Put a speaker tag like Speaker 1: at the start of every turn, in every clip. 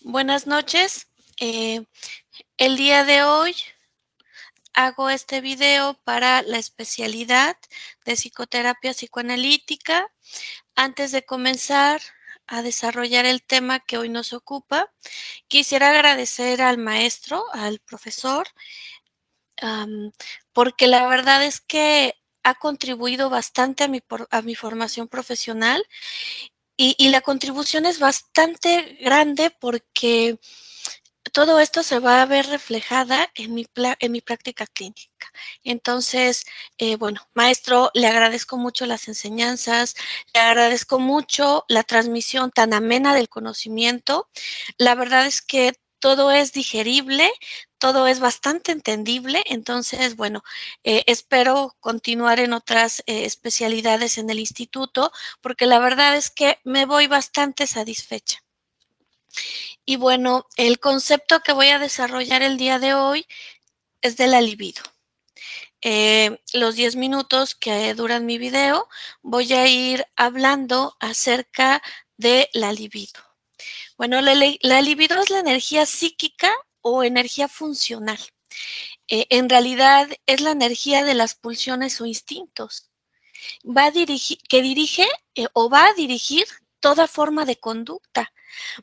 Speaker 1: Buenas noches. El día de hoy hago este video para la especialidad de psicoterapia psicoanalítica. Antes de comenzar a desarrollar el tema que hoy nos ocupa, quisiera agradecer al maestro, al profesor, am, porque la verdad es que ha contribuido bastante a mi formación profesional y la contribución es bastante grande porque todo esto se va a ver reflejada en mi práctica clínica. Entonces, bueno, maestro, le agradezco mucho las enseñanzas, le agradezco mucho la transmisión tan amena del conocimiento. La verdad es que todo es digerible, todo es bastante entendible. Entonces, bueno, espero continuar en otras especialidades en el instituto, porque la verdad es que me voy bastante satisfecha. Y bueno, el concepto que voy a desarrollar el día de hoy es de la libido. Los 10 minutos que duran mi video, voy a ir hablando acerca de la libido. Bueno, la libido es la energía psíquica o energía funcional. En realidad es la energía de las pulsiones o instintos. Que dirige o va a dirigir toda forma de conducta.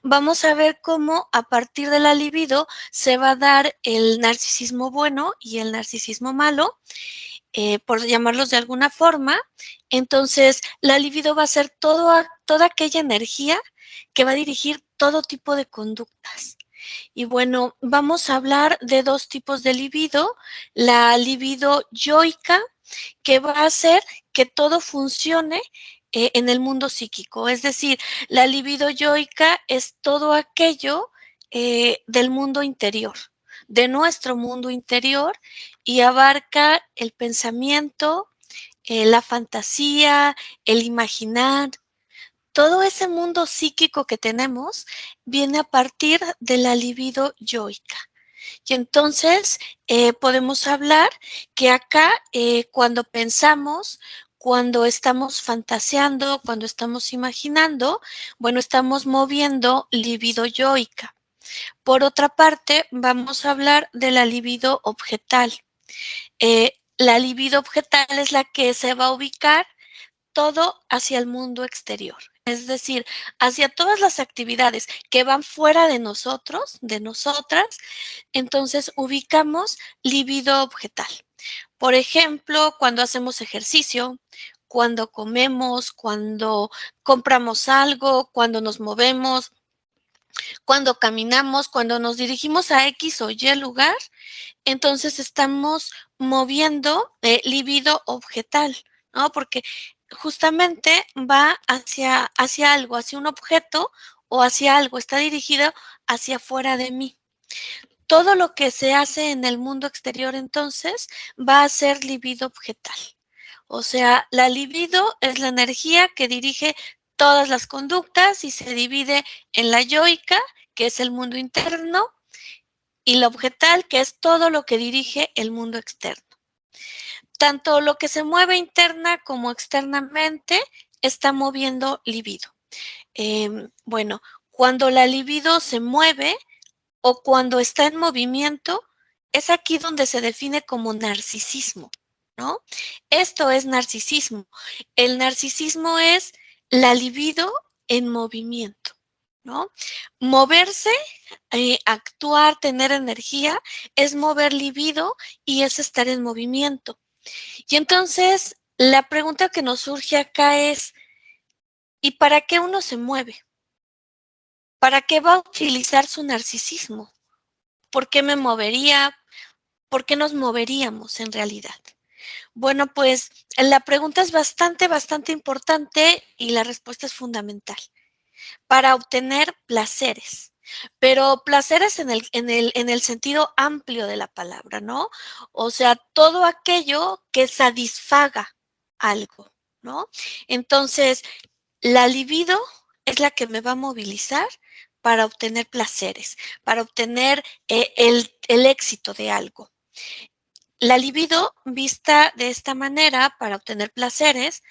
Speaker 1: Vamos a ver cómo a partir de la libido se va a dar el narcisismo bueno y el narcisismo malo, por llamarlos de alguna forma. Entonces, la libido va a ser toda aquella energía que va a dirigir todo tipo de conductas. Y bueno, vamos a hablar de dos tipos de libido. La libido yoica, que va a hacer que todo funcione en el mundo psíquico. Es decir, la libido yoica es todo aquello del mundo interior, de nuestro mundo interior, y abarca el pensamiento, la fantasía, el imaginar. Todo ese mundo psíquico que tenemos viene a partir de la libido yoica. Y entonces podemos hablar que acá cuando pensamos, cuando estamos fantaseando, cuando estamos imaginando, bueno, estamos moviendo libido yoica. Por otra parte, vamos a hablar de la libido objetal. La libido objetal es la que se va a ubicar todo hacia el mundo exterior, es decir, hacia todas las actividades que van fuera de nosotros, de nosotras. Entonces ubicamos libido objetal. Por ejemplo, cuando hacemos ejercicio, cuando comemos, cuando compramos algo, cuando nos movemos, cuando caminamos, cuando nos dirigimos a X o Y lugar, entonces estamos moviendo libido objetal, ¿no? Porque justamente va hacia algo, hacia un objeto o hacia algo, está dirigido hacia afuera de mí. Todo lo que se hace en el mundo exterior, entonces, va a ser libido objetal. O sea, la libido es la energía que dirige todas las conductas y se divide en la yoica, que es el mundo interno, y la objetal, que es todo lo que dirige el mundo externo. Tanto lo que se mueve interna como externamente está moviendo libido. Bueno, cuando la libido se mueve, o cuando está en movimiento, es aquí donde se define como narcisismo, ¿no? Esto es narcisismo. El narcisismo es la libido en movimiento, ¿no? Moverse, actuar, tener energía, es mover libido y es estar en movimiento. Y entonces, la pregunta que nos surge acá es, ¿y para qué uno se mueve? ¿Para qué va a utilizar su narcisismo? ¿Por qué me movería? ¿Por qué nos moveríamos en realidad? Bueno, pues la pregunta es bastante importante y la respuesta es fundamental. Para obtener placeres, pero placeres en el sentido amplio de la palabra, ¿no? O sea, todo aquello que satisfaga algo, ¿no? Entonces, la libido es la que me va a movilizar para obtener placeres, para obtener el éxito de algo. La libido, vista de esta manera para obtener placeres,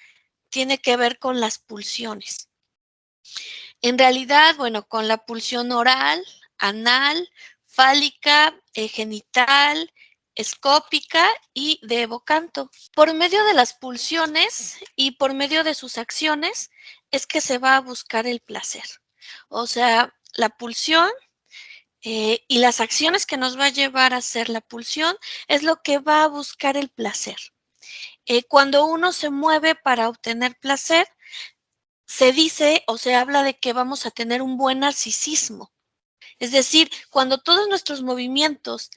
Speaker 1: tiene que ver con las pulsiones. En realidad, bueno, con la pulsión oral, anal, fálica, genital, escópica y de evocanto. Por medio de las pulsiones y por medio de sus acciones es que se va a buscar el placer. O sea, la pulsión y las acciones que nos va a llevar a hacer la pulsión es lo que va a buscar el placer. Cuando uno se mueve para obtener placer, se dice o se habla de que vamos a tener un buen narcisismo. Es decir, cuando todos nuestros movimientos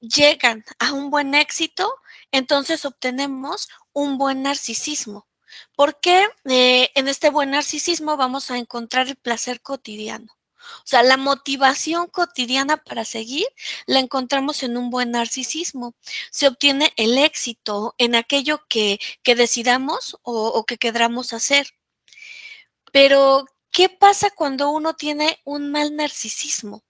Speaker 1: llegan a un buen éxito, entonces obtenemos un buen narcisismo. Porque en este buen narcisismo vamos a encontrar el placer cotidiano. O sea, la motivación cotidiana para seguir la encontramos en un buen narcisismo. Se obtiene el éxito en aquello que decidamos o que queramos hacer. Pero, ¿qué pasa cuando uno tiene un mal narcisismo?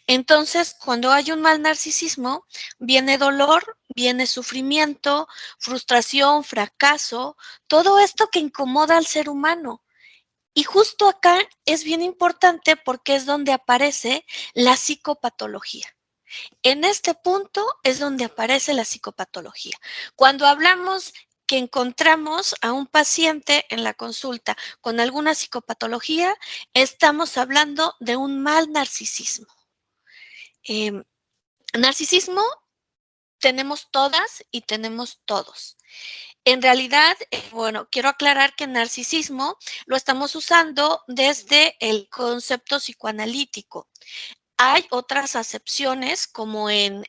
Speaker 1: Entonces, cuando hay un mal narcisismo, viene dolor, viene sufrimiento, frustración, fracaso, todo esto que incomoda al ser humano. Y justo acá es bien importante porque es donde aparece la psicopatología. En este punto es donde aparece la psicopatología. Cuando hablamos que encontramos a un paciente en la consulta con alguna psicopatología, estamos hablando de un mal narcisismo. Narcisismo tenemos todas y tenemos todos. En realidad, bueno, quiero aclarar que narcisismo lo estamos usando desde el concepto psicoanalítico. Hay otras acepciones como en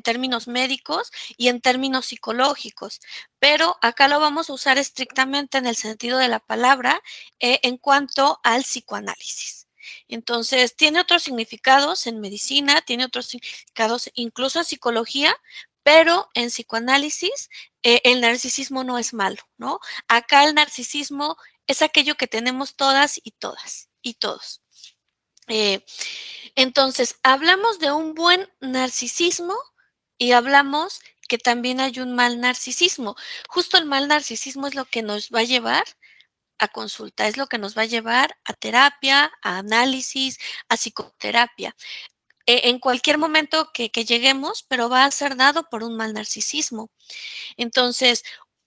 Speaker 1: términos médicos y en términos psicológicos, pero acá lo vamos a usar estrictamente en el sentido de la palabra en cuanto al psicoanálisis. Entonces, tiene otros significados en medicina, tiene otros significados incluso en psicología, pero en psicoanálisis el narcisismo no es malo, ¿no? Acá el narcisismo es aquello que tenemos todas y todos. Entonces, hablamos de un buen narcisismo y hablamos que también hay un mal narcisismo. Justo el mal narcisismo es lo que nos va a llevar a consulta, es lo que nos va a llevar a terapia, a análisis, a psicoterapia. En cualquier momento que lleguemos, pero va a ser dado por un mal narcisismo. Entonces,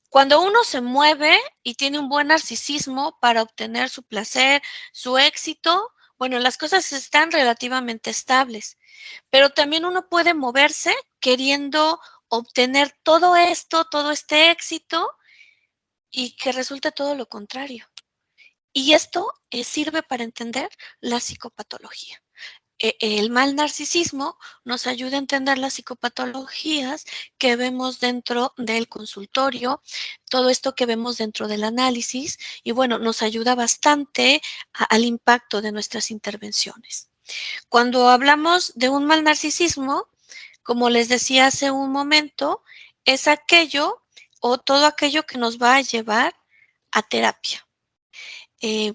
Speaker 1: cuando uno se mueve y tiene un buen narcisismo para obtener su placer, su éxito, bueno, las cosas están relativamente estables, pero también uno puede moverse queriendo obtener todo esto, todo este éxito y que resulte todo lo contrario. Y esto sirve para entender la psicopatología. El mal narcisismo nos ayuda a entender las psicopatologías que vemos dentro del consultorio, todo esto que vemos dentro del análisis y bueno, nos ayuda bastante al impacto de nuestras intervenciones. Cuando hablamos de un mal narcisismo, como les decía hace un momento, es aquello o todo aquello que nos va a llevar a terapia. Eh,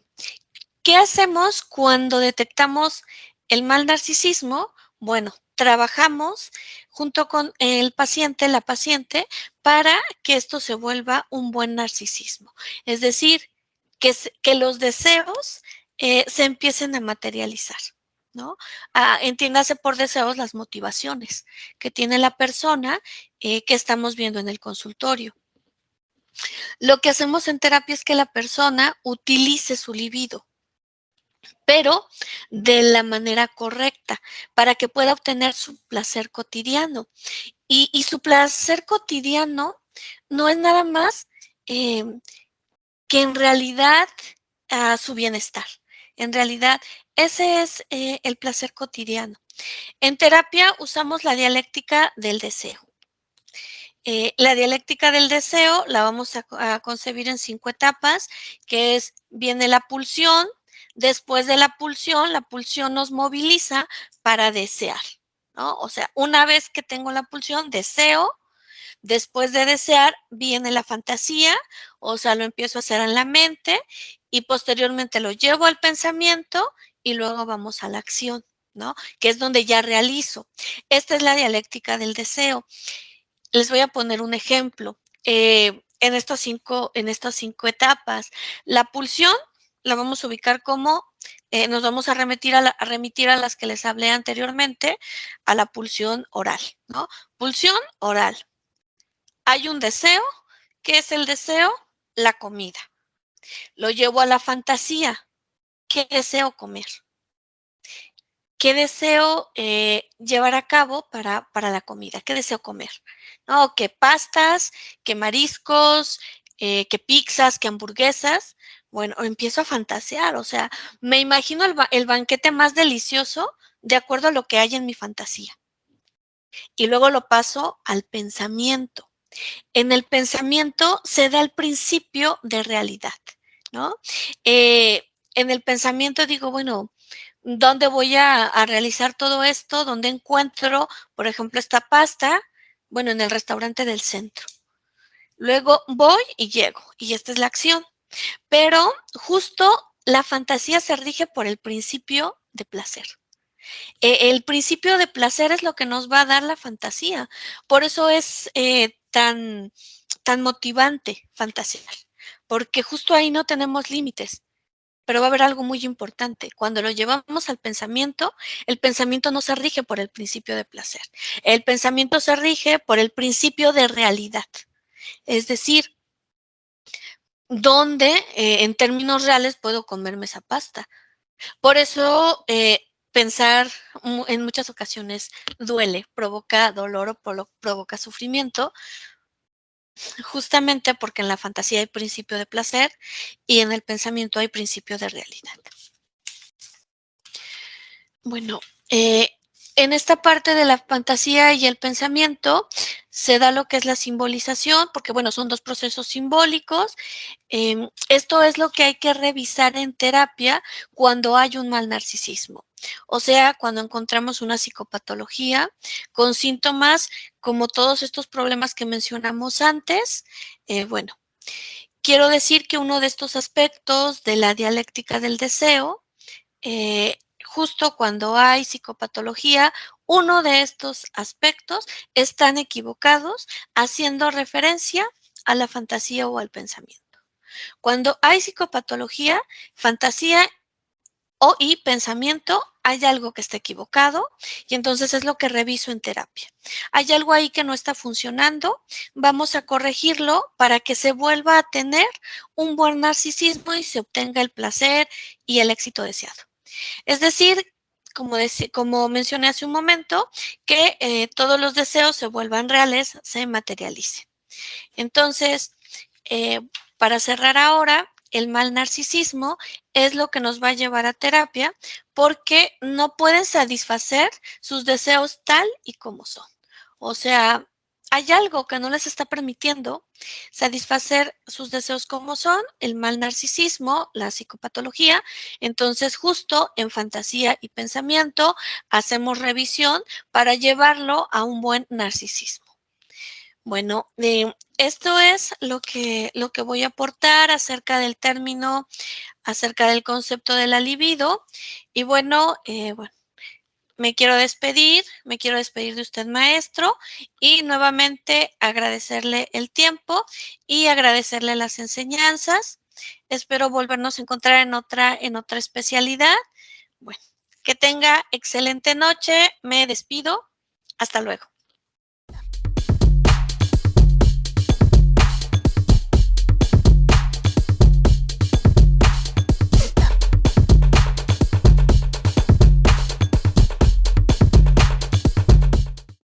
Speaker 1: ¿Qué hacemos cuando detectamos el mal narcisismo? Bueno, trabajamos junto con el paciente, la paciente, para que esto se vuelva un buen narcisismo. Es decir, que los deseos se empiecen a materializar, ¿no? Entiéndase por deseos las motivaciones que tiene la persona que estamos viendo en el consultorio. Lo que hacemos en terapia es que la persona utilice su libido, pero de la manera correcta, para que pueda obtener su placer cotidiano. Y su placer cotidiano no es nada más eh, que en realidad su bienestar. En realidad, ese es el placer cotidiano. En terapia usamos la dialéctica del deseo. La dialéctica del deseo la vamos a concebir en 5 etapas, que es, viene la pulsión, después de la pulsión nos moviliza para desear, ¿no? O sea, una vez que tengo la pulsión, deseo, después de desear viene la fantasía, o sea, lo empiezo a hacer en la mente y posteriormente lo llevo al pensamiento y luego vamos a la acción, ¿no? Que es donde ya realizo. Esta es la dialéctica del deseo. Les voy a poner un ejemplo. En estas cinco etapas, la pulsión la vamos a ubicar como nos vamos a remitir a las que les hablé anteriormente, a la pulsión oral, ¿no? Pulsión oral. Hay un deseo. ¿Qué es el deseo? La comida. Lo llevo a la fantasía. ¿Qué deseo comer? ¿Qué deseo llevar a cabo para la comida? ¿Qué deseo comer? ¿No? ¿Qué pastas? ¿Qué mariscos? ¿Qué pizzas? ¿Qué hamburguesas? Bueno, empiezo a fantasear, o sea, me imagino el banquete más delicioso de acuerdo a lo que hay en mi fantasía. Y luego lo paso al pensamiento. En el pensamiento se da el principio de realidad, ¿no? En el pensamiento digo, bueno, ¿dónde voy a realizar todo esto? ¿Dónde encuentro, por ejemplo, esta pasta? Bueno, en el restaurante del centro. Luego voy y llego, y esta es la acción. Pero justo la fantasía se rige por el principio de placer. El principio de placer es lo que nos va a dar la fantasía. Por eso es tan motivante fantasear, porque justo ahí no tenemos límites. Pero va a haber algo muy importante. Cuando lo llevamos al pensamiento, el pensamiento no se rige por el principio de placer. El pensamiento se rige por el principio de realidad. Es decir, ¿dónde en términos reales puedo comerme esa pasta? Por eso pensar en muchas ocasiones duele, provoca dolor o provoca sufrimiento, justamente porque en la fantasía hay principio de placer y en el pensamiento hay principio de realidad. Bueno, en esta parte de la fantasía y el pensamiento se da lo que es la simbolización, porque bueno, son dos procesos simbólicos. Esto es lo que hay que revisar en terapia cuando hay un mal narcisismo. O sea, cuando encontramos una psicopatología con síntomas como todos estos problemas que mencionamos antes, bueno, quiero decir que uno de estos aspectos de la dialéctica del deseo justo cuando hay psicopatología, uno de estos aspectos están equivocados, haciendo referencia a la fantasía o al pensamiento. Cuando hay psicopatología, fantasía y pensamiento, hay algo que está equivocado y entonces es lo que reviso en terapia. Hay algo ahí que no está funcionando, vamos a corregirlo para que se vuelva a tener un buen narcisismo y se obtenga el placer y el éxito deseado. Es decir, como mencioné hace un momento, que todos los deseos se vuelvan reales, se materialicen. Entonces, eh, para cerrar ahora, el mal narcisismo es lo que nos va a llevar a terapia porque no pueden satisfacer sus deseos tal y como son. O sea, hay algo que no les está permitiendo satisfacer sus deseos como son, el mal narcisismo, la psicopatología. Entonces, justo en fantasía y pensamiento, hacemos revisión para llevarlo a un buen narcisismo. Bueno, esto es lo que voy a aportar acerca del término, acerca del concepto de la libido. Y bueno, me quiero despedir de usted, maestro, y nuevamente agradecerle el tiempo y agradecerle las enseñanzas. Espero volvernos a encontrar en otra especialidad. Bueno, que tenga excelente noche. Me despido. Hasta luego.